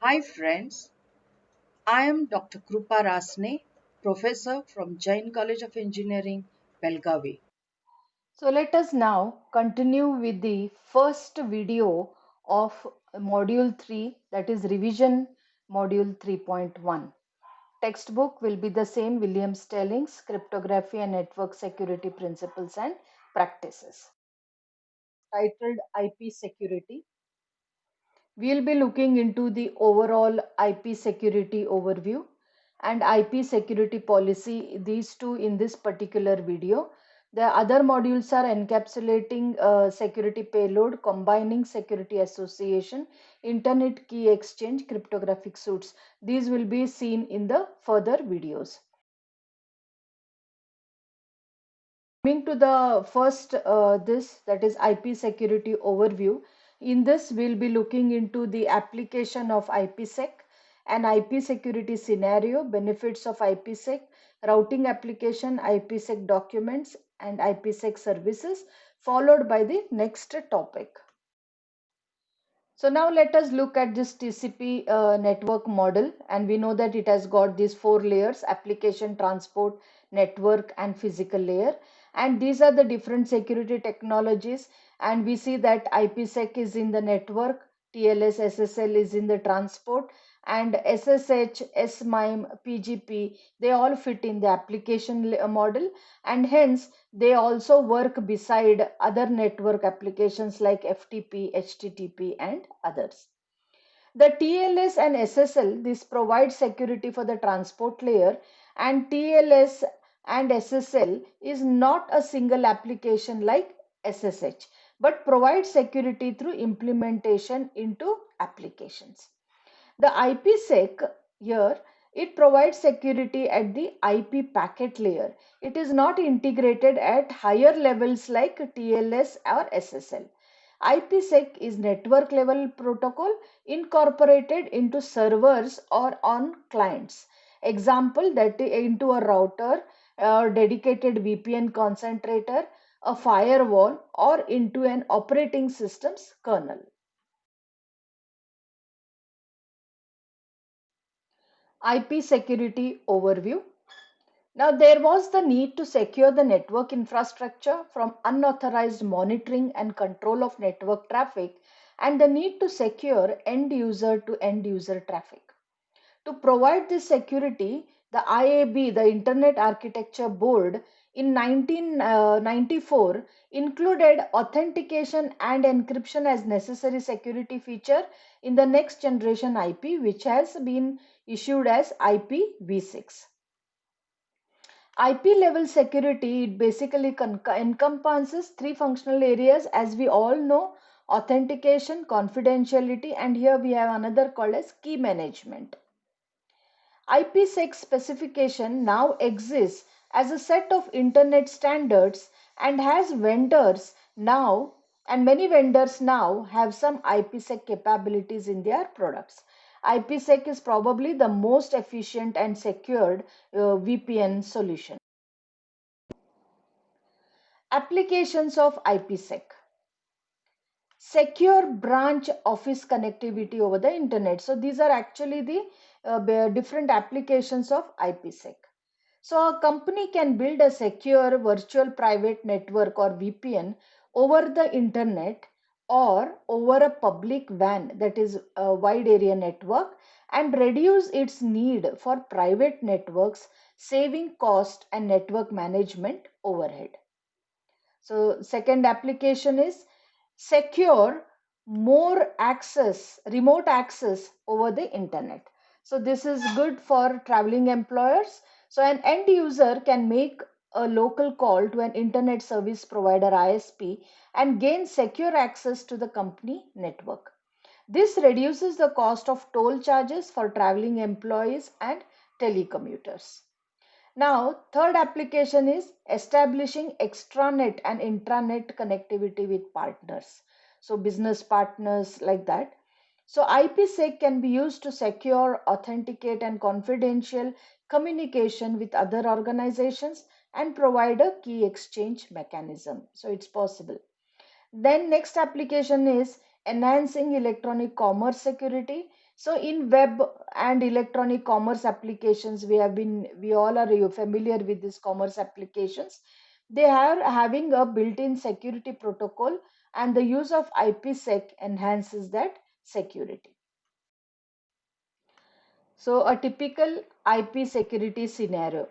Hi friends, I am Dr. Krupa Rasne, professor from Jain College of Engineering, Belgavi. So let us now continue with the first video of module 3, that is revision module 3.1. Textbook will be the same, William Stelling's Cryptography and Network Security Principles and Practices. Titled IP Security. We'll be looking into the overall IP security overview and IP security policy, these two in this particular video. The other modules are encapsulating security payload, combining security association, internet key exchange, cryptographic suites. These will be seen in the further videos. Coming to the first, that is IP security overview. In this, we'll be looking into the application of IPsec, an IP security scenario, benefits of IPsec, routing application, IPsec documents, and IPsec services, followed by the next topic. So now let us look at this TCP network model, and we know that it has got these four layers: application, transport, network and physical layer. And these are the different security technologies, and we see that IPsec is in the network, TLS SSL is in the transport, and SSH, SMIME, PGP, they all fit in the application model, and hence they also work beside other network applications like FTP, HTTP and others. The TLS and SSL, this provides security for the transport layer, and TLS and SSL is not a single application like SSH, but provides security through implementation into applications. The IPsec here, it provides security at the IP packet layer. It is not integrated at higher levels like TLS or SSL. IPsec is network level protocol incorporated into servers or on clients. Example, that into a router, a dedicated VPN concentrator, a firewall, or into an operating system's kernel. IP security overview. Now, there was the need to secure the network infrastructure from unauthorized monitoring and control of network traffic, and the need to secure end user to end user traffic. To provide this security, the IAB, the Internet Architecture Board, in 1994 included authentication and encryption as necessary security feature in the next generation IP, which has been issued as IPv6. IP level security, it basically encompasses three functional areas, as we all know: authentication, confidentiality, and here we have another called as key management. IPsec specification now exists as a set of internet standards and has vendors now, and many vendors now have some IPsec capabilities in their products. IPsec is probably the most efficient and secured VPN solution. Applications of IPsec. Secure branch office connectivity over the internet. So these are actually the different applications of IPsec. So a company can build a secure virtual private network or VPN over the internet or over a public WAN, that is a wide area network, and reduce its need for private networks, saving cost and network management overhead. So second application is secure more access, remote access over the internet. So this is good for traveling employers. So an end user can make a local call to an internet service provider ISP and gain secure access to the company network. This reduces the cost of toll charges for traveling employees and telecommuters. Now, third application is establishing extranet and intranet connectivity with partners. So, business partners like that. So, IPsec can be used to secure, authenticate, and confidential communication with other organizations and provide a key exchange mechanism. So, it's possible. Then, next application is enhancing electronic commerce security. So in web and electronic commerce applications, we all are familiar with these commerce applications. They are having a built-in security protocol, and the use of IPsec enhances that security. So a typical IP security scenario.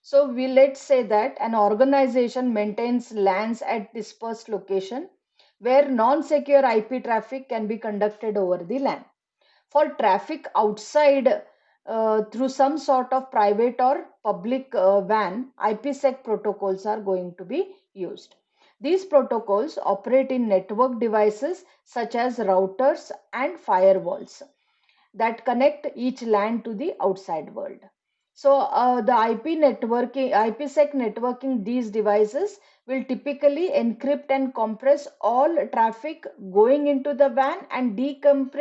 So we let's say that an organization maintains LANs at dispersed location where non-secure IP traffic can be conducted over the LAN. For traffic outside through some sort of private or public WAN, IPsec protocols are going to be used. These protocols operate in network devices such as routers and firewalls that connect each LAN to the outside world. So the IPsec networking these devices will typically encrypt and compress all traffic going into the WAN and decrypt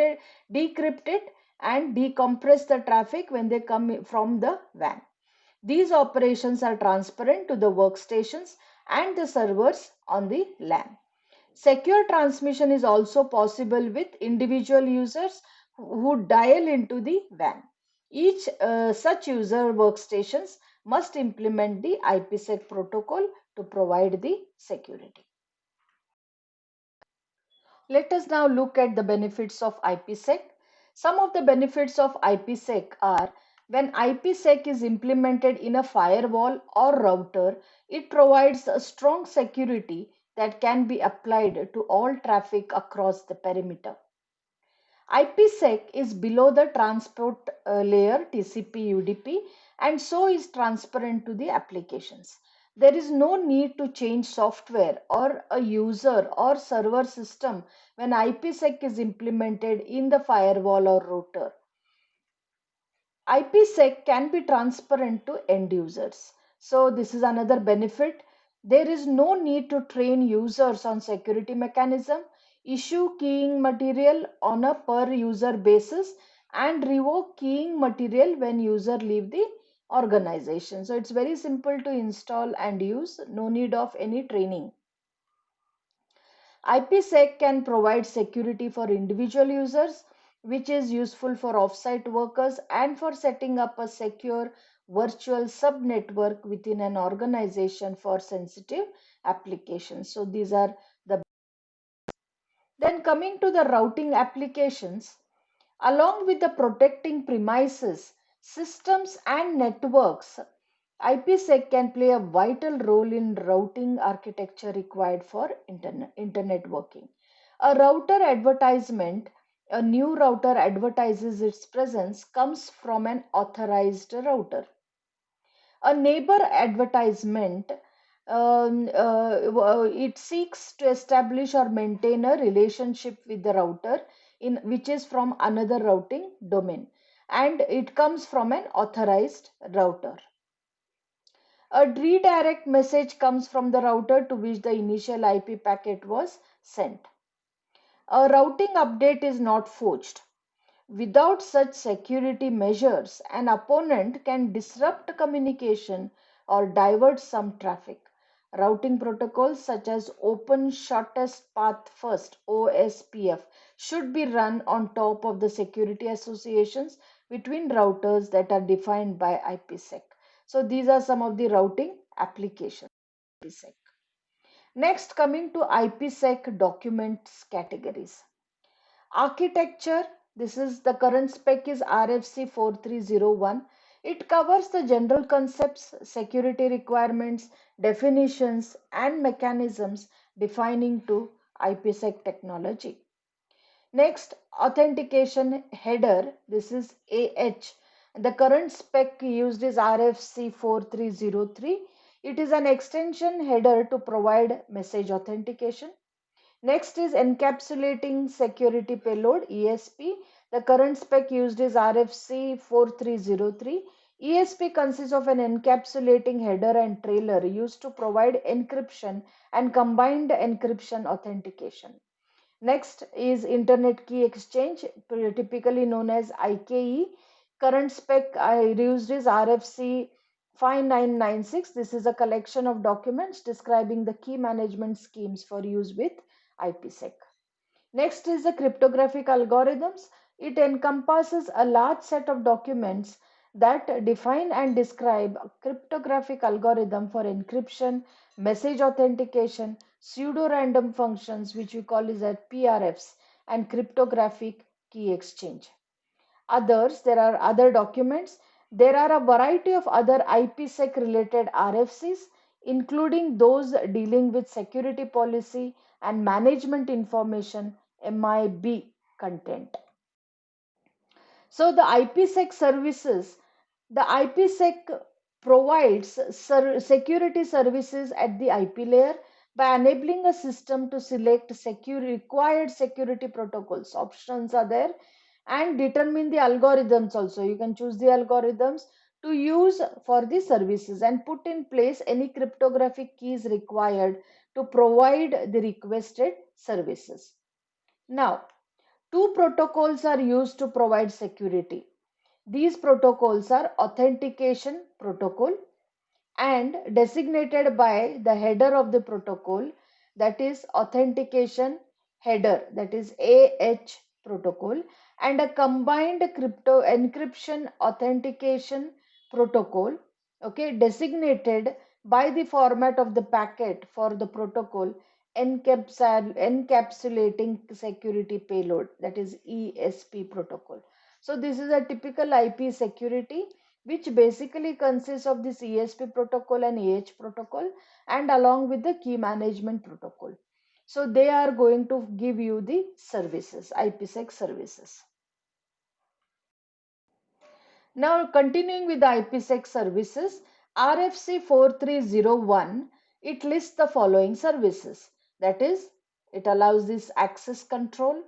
it and decompress the traffic when they come from the WAN. These operations are transparent to the workstations and the servers on the LAN. Secure transmission is also possible with individual users who dial into the WAN. Each such user workstations must implement the IPsec protocol to provide the security. Let us now look at the benefits of IPsec. Some of the benefits of IPsec are: when IPsec is implemented in a firewall or router, it provides a strong security that can be applied to all traffic across the perimeter. IPsec is below the transport layer TCP UDP and so is transparent to the applications. There is no need to change software or a user or server system when IPsec is implemented in the firewall or router. IPsec can be transparent to end users. So this is another benefit. There is no need to train users on security mechanism, issue keying material on a per user basis, and revoke keying material when user leave the organization. So it's very simple to install and use, no need of any training. IPsec can provide security for individual users, which is useful for offsite workers and for setting up a secure virtual subnetwork within an organization for sensitive applications. So these are the then coming to the routing applications, along with the protecting premises, systems and networks, IPsec can play a vital role in routing architecture required for internet working. A router advertisement, a new router advertises its presence comes from an authorized router. A neighbor advertisement, it seeks to establish or maintain a relationship with the router in which is from another routing domain, and it comes from an authorized router. A redirect message comes from the router to which the initial IP packet was sent. A routing update is not forged. Without such security measures, an opponent can disrupt communication or divert some traffic. Routing protocols such as Open Shortest Path First (OSPF) should be run on top of the security associations between routers that are defined by IPsec. So these are some of the routing applications. IPsec. Next, coming to IPsec documents categories. Architecture, this is the current spec is RFC 4301. It covers the general concepts, security requirements, definitions, and mechanisms defining to IPsec technology. Next, authentication header, this is AH. The current spec used is RFC 4303. It is an extension header to provide message authentication. Next is encapsulating security payload ESP. The current spec used is RFC 4303. ESP consists of an encapsulating header and trailer used to provide encryption and combined encryption authentication. Next is Internet Key Exchange, typically known as IKE. Current spec used is RFC 5996. This is a collection of documents describing the key management schemes for use with IPsec. Next is the cryptographic algorithms. It encompasses a large set of documents that define and describe a cryptographic algorithm for encryption, message authentication, pseudo-random functions, which we call as PRFs, and cryptographic key exchange. There are other documents. There are a variety of other IPsec related RFCs, including those dealing with security policy and management information, MIB content. So the IPsec services, the IPsec provides security services at the IP layer by enabling a system to select required security protocols. Options are there, and determine the algorithms also. You can choose the algorithms to use for the services and put in place any cryptographic keys required to provide the requested services. Now, two protocols are used to provide security. These protocols are authentication protocol and designated by the header of the protocol, that is authentication header, that is AH protocol, and a combined crypto encryption authentication protocol, okay, designated by the format of the packet for the protocol encapsulating security payload, that is ESP protocol. So this is a typical IP security, which basically consists of this ESP protocol and AH protocol, and along with the key management protocol. So they are going to give you the services, IPsec services. Now continuing with the IPsec services, RFC 4301, it lists the following services. That is, it allows this access control.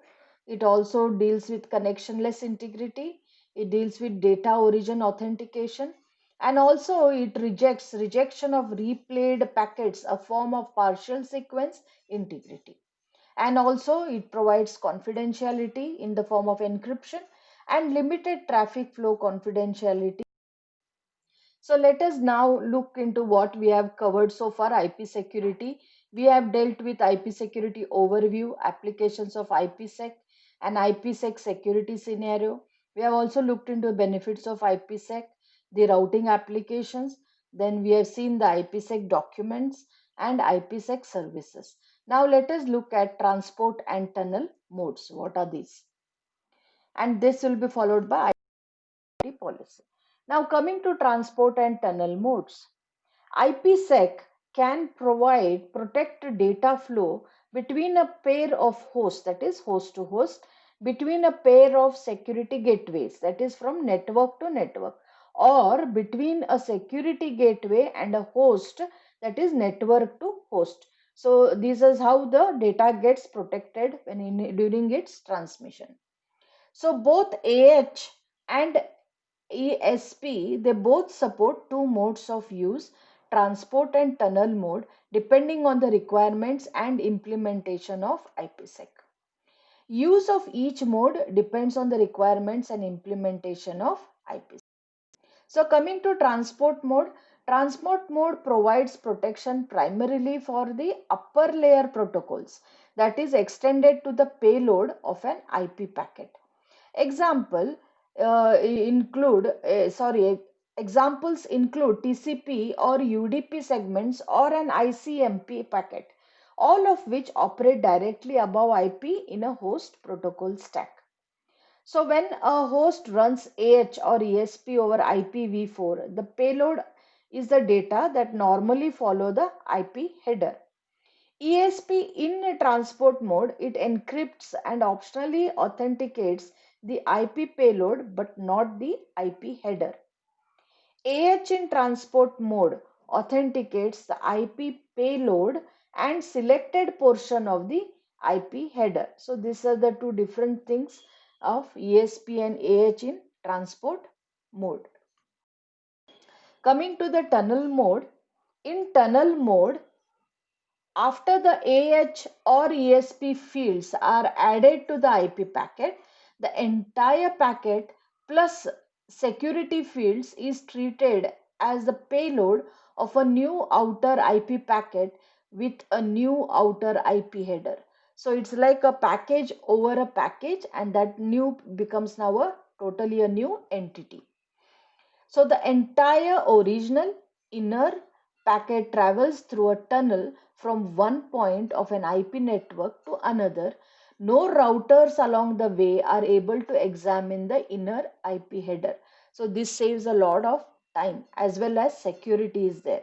It also deals with connectionless integrity. It deals with data origin authentication. And also it rejects rejection of replayed packets, a form of partial sequence integrity. And also it provides confidentiality in the form of encryption and limited traffic flow confidentiality. So let us now look into what we have covered so far. IP security. We have dealt with IP security overview, applications of IPsec, and IPsec security scenario. We have also looked into benefits of IPsec, the routing applications. Then we have seen the IPsec documents and IPsec services. Now let us look at transport and tunnel modes. What are these? And this will be followed by policy. Now coming to transport and tunnel modes. IPsec can protect data flow between a pair of hosts, that is host to host, between a pair of security gateways, that is from network to network, or between a security gateway and a host, that is network to host. So this is how the data gets protected during its transmission. So both AH and ESP, they both support two modes of use, transport and tunnel mode, depending on the requirements and implementation of IPsec. Use of each mode depends on the requirements and implementation of IPsec. So coming to transport mode provides protection primarily for the upper layer protocols, that is extended to the payload of an IP packet. Example include sorry Examples include TCP or UDP segments or an ICMP packet, all of which operate directly above IP in a host protocol stack. So when a host runs AH or ESP over IPv4, the payload is the data that normally follow the IP header. ESP in a transport mode, it encrypts and optionally authenticates the IP payload but not the IP header. AH in transport mode authenticates the IP payload and selected portion of the IP header. So these are the two different things of ESP and AH in transport mode. Coming to the tunnel mode, in tunnel mode, after the AH or ESP fields are added to the IP packet, the entire packet plus security fields is treated as the payload of a new outer IP packet with a new outer IP header. So it's like a package over a package, and that new becomes now a totally a new entity. So the entire original inner packet travels through a tunnel from one point of an IP network to another. No routers along the way are able to examine the inner IP header. So this saves a lot of time, as well as security is there.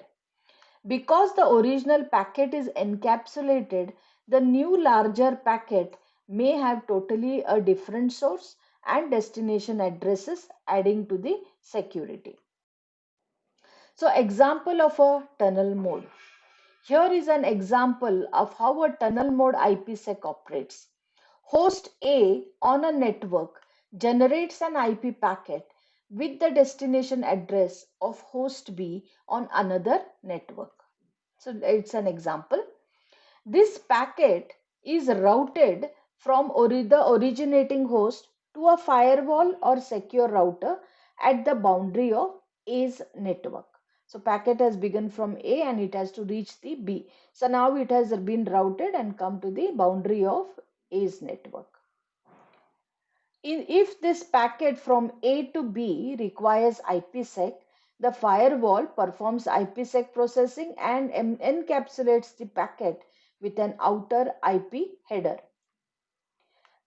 Because the original packet is encapsulated, the new larger packet may have totally a different source and destination addresses, adding to the security. So example of a tunnel mode. Here is an example of how a tunnel mode IPsec operates. Host A on a network generates an IP packet with the destination address of host B on another network. So it's an example. This packet is routed from the originating host to a firewall or secure router at the boundary of A's network. So packet has begun from A and it has to reach the B. So now it has been routed and come to the boundary of A's network. If this packet from A to B requires IPsec, the firewall performs IPsec processing and encapsulates the packet with an outer IP header.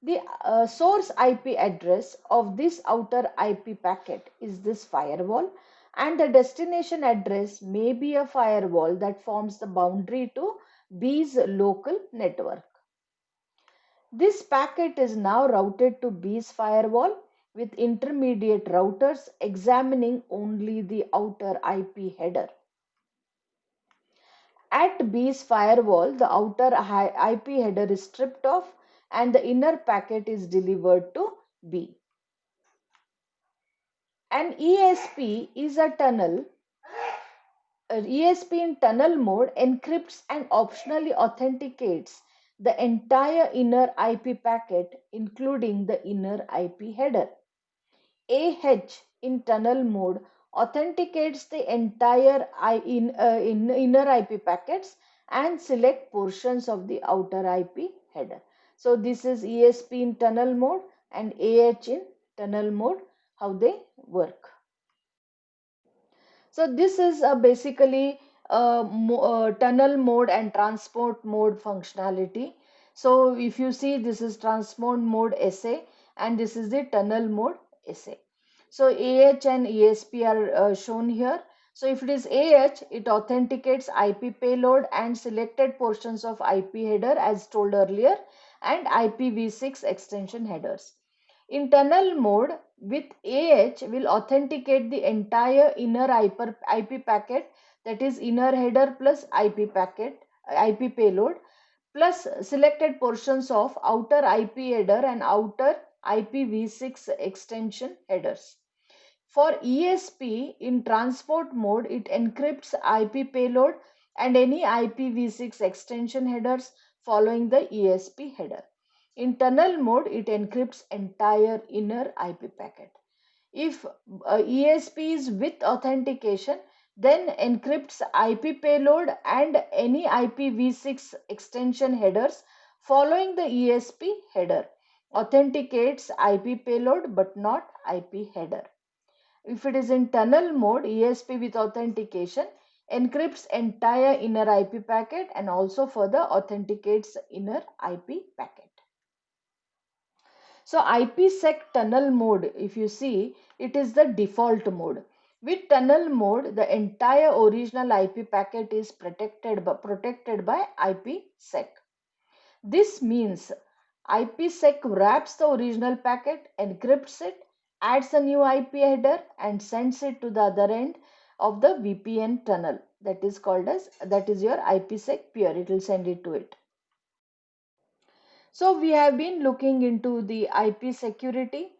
The source IP address of this outer IP packet is this firewall, and the destination address may be a firewall that forms the boundary to B's local network. This packet is now routed to B's firewall with intermediate routers examining only the outer IP header. At B's firewall, the outer IP header is stripped off and the inner packet is delivered to B. An ESP is a tunnel. An ESP in tunnel mode encrypts and optionally authenticates the entire inner IP packet, including the inner IP header. AH in tunnel mode authenticates the entire inner IP packets and select portions of the outer IP header. So this is ESP in tunnel mode and AH in tunnel mode, how they work. So this is basically tunnel mode and transport mode functionality. So if you see, this is transport mode SA and this is the tunnel mode SA. So AH and ESP are shown here. So if it is AH, it authenticates IP payload and selected portions of IP header as told earlier, and IPv6 extension headers. In tunnel mode, with AH will authenticate the entire inner IP packet, that is inner header plus IP packet, IP payload, plus selected portions of outer IP header and outer IPv6 extension headers. For ESP in transport mode, it encrypts IP payload and any IPv6 extension headers following the ESP header. In tunnel mode, it encrypts entire inner IP packet. If ESP is with authentication, then encrypts IP payload and any IPv6 extension headers following the ESP header. Authenticates IP payload but not IP header. If it is in tunnel mode, ESP with authentication encrypts entire inner IP packet and also further authenticates inner IP packet. So IPsec tunnel mode, if you see, it is the default mode. With tunnel mode, the entire original IP packet is protected by IPsec. This means IPsec wraps the original packet, encrypts it, adds a new IP header and sends it to the other end of the VPN tunnel. That is your IPsec peer. It will send it to it. So we have been looking into the IP security.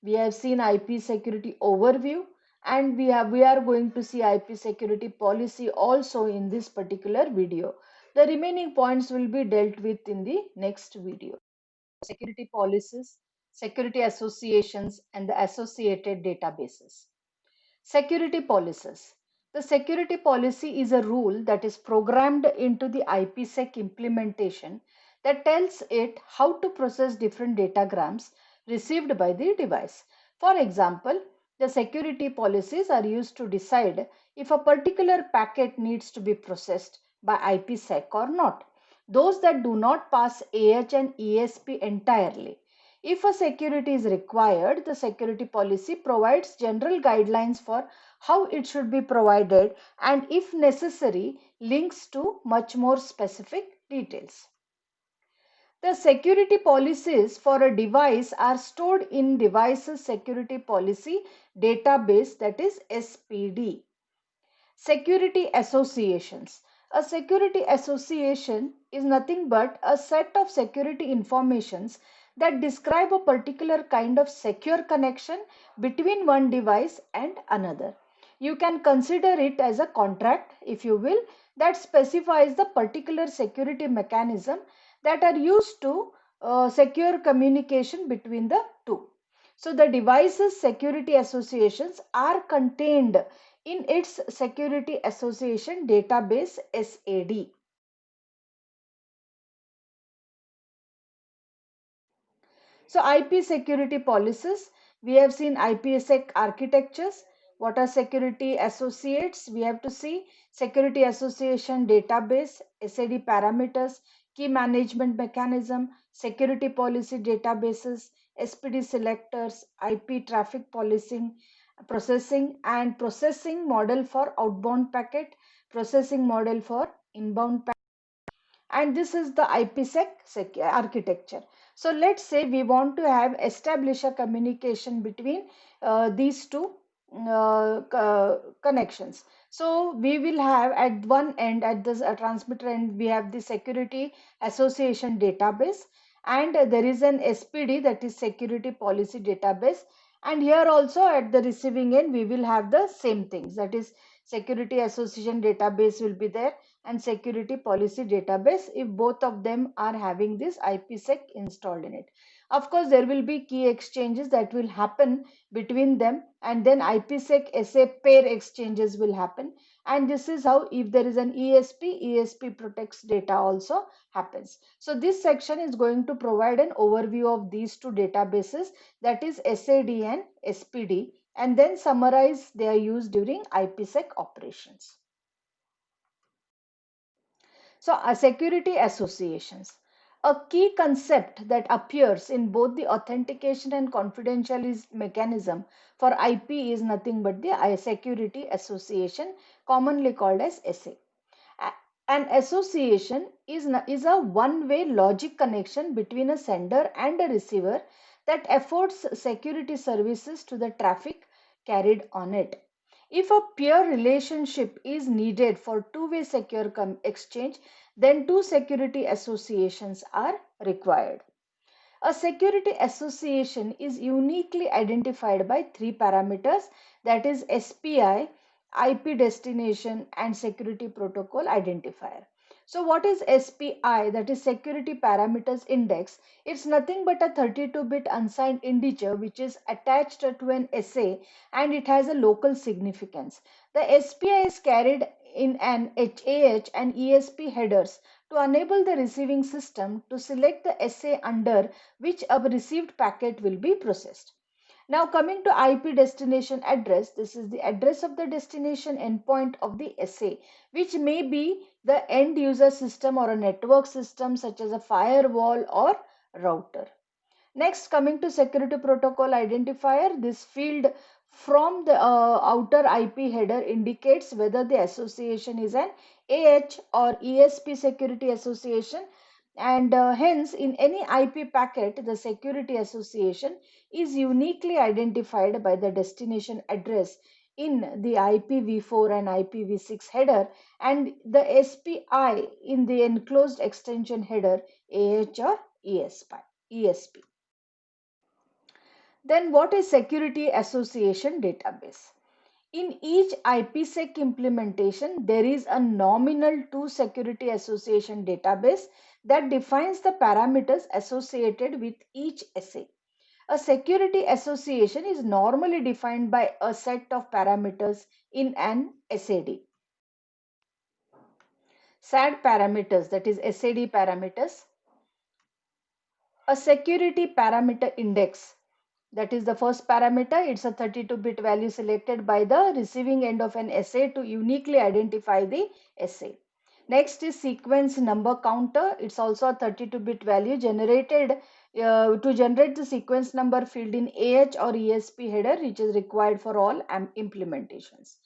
We have seen IP security overview, and we are going to see IP security policy also in this particular video. The remaining points will be dealt with in the next video. Security policies, security associations, and the associated databases. Security policies. The security policy is a rule that is programmed into the IPsec implementation that tells it how to process different datagrams received by the device. For example, the security policies are used to decide if a particular packet needs to be processed by IPsec or not. Those that do not pass AH and ESP entirely. If a security is required, the security policy provides general guidelines for how it should be provided and, if necessary, links to much more specific details. The security policies for a device are stored in Devices Security Policy Database, that is SPD. Security associations. A security association is nothing but a set of security informations that describe a particular kind of secure connection between one device and another. You can consider it as a contract, if you will, that specifies the particular security mechanism that are used to secure communication between the two. So the devices security associations are contained in its Security Association Database SAD. So IP security policies, we have seen IPsec architectures. What are security associates? We have to see security association database, SAD parameters, key management mechanism, security policy databases, SPD selectors, IP traffic policing, processing and processing model for outbound packet, processing model for inbound packet, and this is the IPsec architecture. So let's say we want to have establish a communication between these two connections. So we will have at one end, at this transmitter end, we have the security association database, and there is an SPD, that is security policy database, and here also at the receiving end we will have the same things, that is security association database will be there and security policy database, if both of them are having this IPsec installed in it. Of course, there will be key exchanges that will happen between them, and then IPsec SA pair exchanges will happen. And this is how, if there is an ESP protects data also happens. So this section is going to provide an overview of these two databases, that is SAD and SPD, and then summarize their use during IPsec operations. So, security associations. A key concept that appears in both the authentication and confidentiality mechanism for IP is nothing but the security association, commonly called as SA. An association is a one-way logic connection between a sender and a receiver that affords security services to the traffic carried on it. If a peer relationship is needed for two-way secure exchange, then two security associations are required. A security association is uniquely identified by three parameters, that is SPI, IP destination, and security protocol identifier. So what is SPI? That is security parameters index. It's nothing but a 32-bit unsigned integer which is attached to an SA, and it has a local significance. The SPI is carried in an HAH and ESP headers to enable the receiving system to select the SA under which a received packet will be processed. Now coming to IP destination address, this is the address of the destination endpoint of the SA, which may be the end user system or a network system such as a firewall or router. Next, coming to security protocol identifier, this field from the outer IP header indicates whether the association is an AH or ESP security association, and hence in any IP packet the security association is uniquely identified by the destination address in the IPv4 and IPv6 header and the SPI in the enclosed extension header AH or ESP. Then what is Security Association Database? In each IPsec implementation, there is a nominal two security association database that defines the parameters associated with each SA. A security association is normally defined by a set of parameters in an SAD. SAD parameters, that is SAD parameters. A security parameter index, that is the first parameter. It's a 32-bit value selected by the receiving end of an SA to uniquely identify the SA. Next is sequence number counter. It's also a 32-bit value generated to generate the sequence number field in AH or ESP header, which is required for all implementations.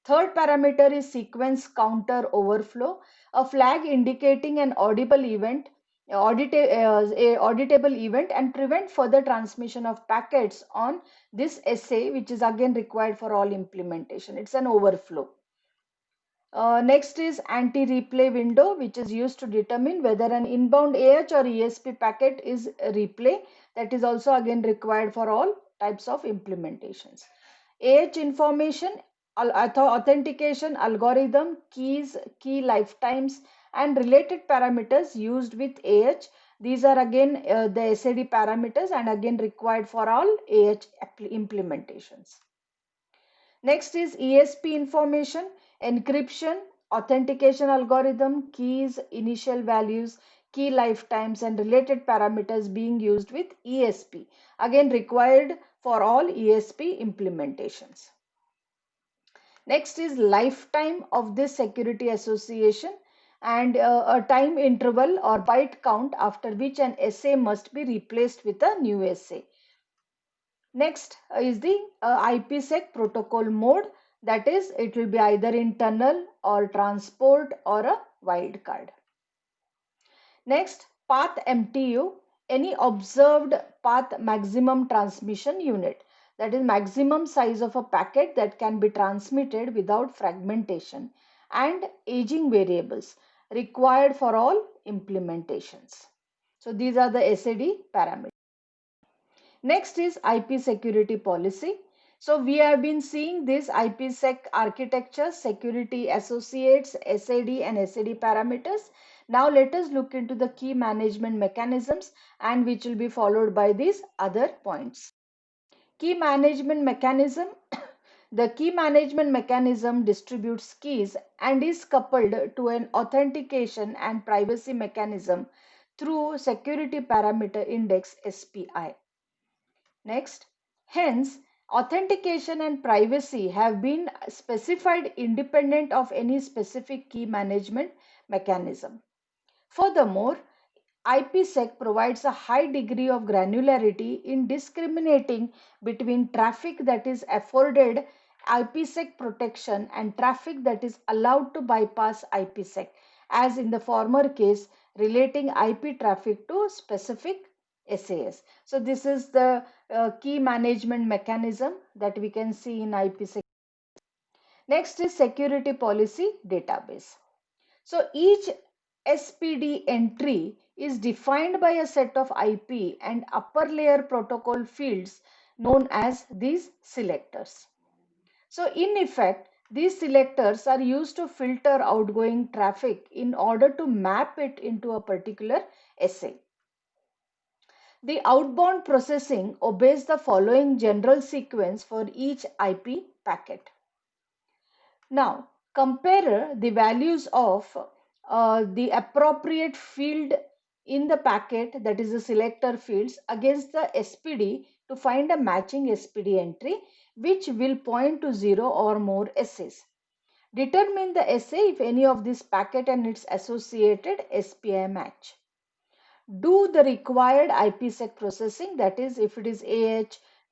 Third parameter is sequence counter overflow, a flag indicating an audible event, a auditable event, and prevent further transmission of packets on this SA, which is again required for all implementation. It's an overflow. Next is anti-replay window, which is used to determine whether an inbound AH or ESP packet is a replay. That is also again required for all types of implementations. AH information, authentication algorithm, keys, key lifetimes, and related parameters used with AH. These are again the SAD parameters and again required for all AH implementations. Next is ESP information, encryption, authentication algorithm, keys, initial values, key lifetimes, and related parameters being used with ESP. Again required for all ESP implementations. Next is lifetime of this security association and a time interval or byte count after which an SA must be replaced with a new SA. Next is the IPsec protocol mode, that is it will be either internal or transport or a wildcard. Next, path MTU, any observed path maximum transmission unit, that is maximum size of a packet that can be transmitted without fragmentation, and aging variables required for all implementations. So these are the SAD parameters. Next is IP security policy. So we have been seeing this IPsec architecture, security associates, SAD and SAD parameters. Now let us look into the key management mechanisms, and which will be followed by these other points. Key management mechanism. The key management mechanism distributes keys and is coupled to an authentication and privacy mechanism through security parameter index SPI. Next, hence, authentication and privacy have been specified independent of any specific key management mechanism. Furthermore, IPsec provides a high degree of granularity in discriminating between traffic that is afforded IPsec protection and traffic that is allowed to bypass IPsec, as in the former case relating IP traffic to specific SAS. So this is the key management mechanism that we can see in IPsec. Next is security policy database. So each SPD entry is defined by a set of IP and upper layer protocol fields known as these selectors. So in effect, these selectors are used to filter outgoing traffic in order to map it into a particular SA. The outbound processing obeys the following general sequence for each IP packet. Now, compare the values of the appropriate field in the packet, that is the selector fields, against the SPD to find a matching SPD entry which will point to 0 or more SAs. Determine the SA if any of this packet and its associated SPI match. Do the required IPsec processing, that is if it is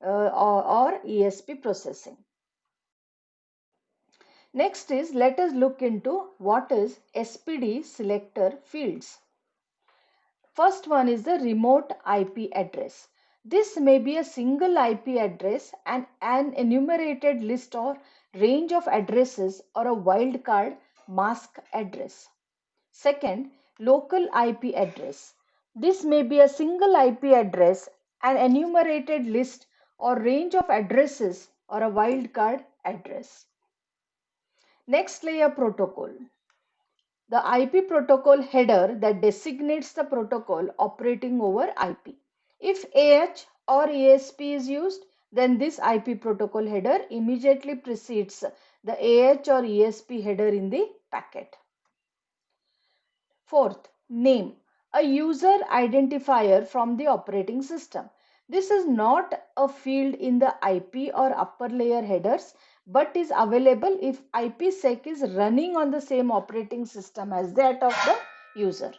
or ESP processing. Next is, let us look into what is SPD selector fields. First one is the remote IP address. This may be a single IP address and an enumerated list or range of addresses or a wildcard mask address. Second, local IP address. This may be a single IP address, an enumerated list or range of addresses or a wildcard address. Next layer protocol. The IP protocol header that designates the protocol operating over IP. If AH or ESP is used, then this IP protocol header immediately precedes the AH or ESP header in the packet. Fourth, name. a user identifier from the operating system. This is not a field in the IP or upper layer headers, but is available if IPsec is running on the same operating system as that of the user.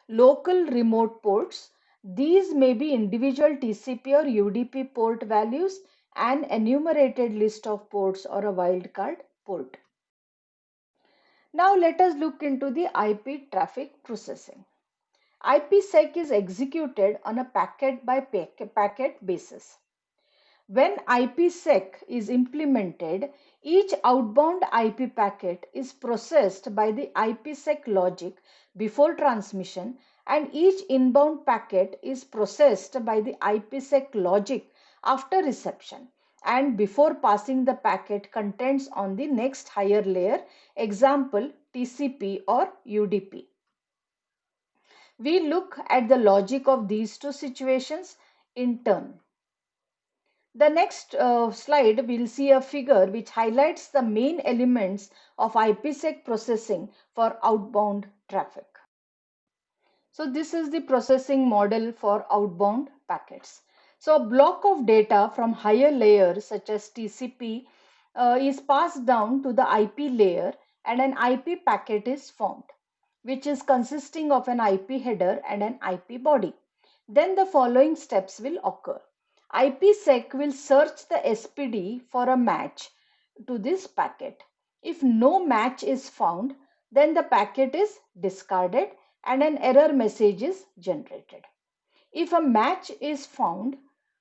Local remote ports. These may be individual TCP or UDP port values, an enumerated list of ports, or a wildcard port. Now let us look into the IP traffic processing. IPsec is executed on a packet by packet basis. When IPsec is implemented, each outbound IP packet is processed by the IPsec logic before transmission, and each inbound packet is processed by the IPsec logic after reception and before passing the packet contents on the next higher layer, example TCP or UDP. We look at the logic of these two situations in turn. The next slide, we'll see a figure which highlights the main elements of IPsec processing for outbound traffic. So this is the processing model for outbound packets. So a block of data from higher layers such as TCP is passed down to the IP layer, and an IP packet is formed, which is consisting of an IP header and an IP body. Then the following steps will occur. IPsec will search the SPD for a match to this packet. If no match is found, then the packet is discarded and an error message is generated. If a match is found,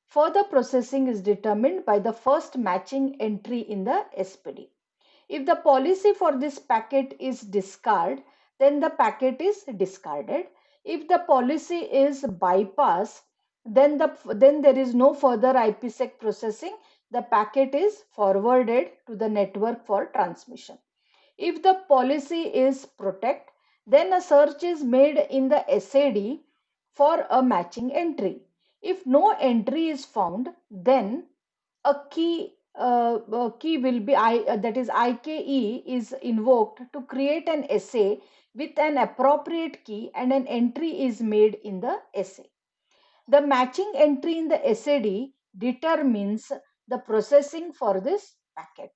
further processing is determined by the first matching entry in the SPD. If the policy for this packet is discard, then the packet is discarded. If the policy is bypass, then there is no further IPsec processing. The packet is forwarded to the network for transmission. If the policy is protect, then a search is made in the SAD for a matching entry. If no entry is found, then a key will be that is IKE is invoked to create an essay with an appropriate key, and an entry is made in the essay. The matching entry in the SAD determines the processing for this packet.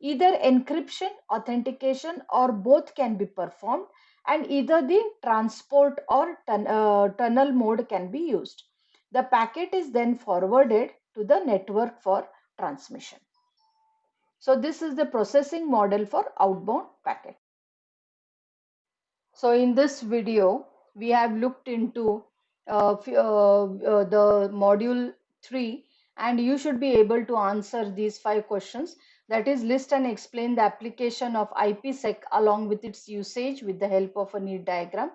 Either encryption, authentication, or both can be performed, and either the transport or tunnel mode can be used. The packet is then forwarded to the network for transmission. So this is the processing model for outbound packet. So in this video, we have looked into the module 3, and you should be able to answer these 5 questions. That is, list and explain the application of IPsec along with its usage with the help of a neat diagram.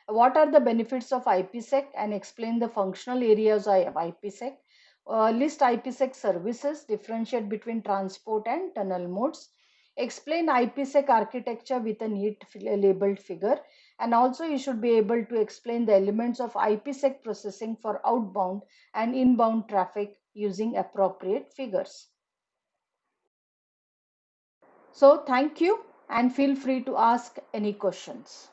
What are the benefits of IPsec, and explain the functional areas of IPsec. List IPsec services, differentiate between transport and tunnel modes. Explain IPsec architecture with a neat labeled figure, and also you should be able to explain the elements of IPsec processing for outbound and inbound traffic using appropriate figures. So thank you, and feel free to ask any questions.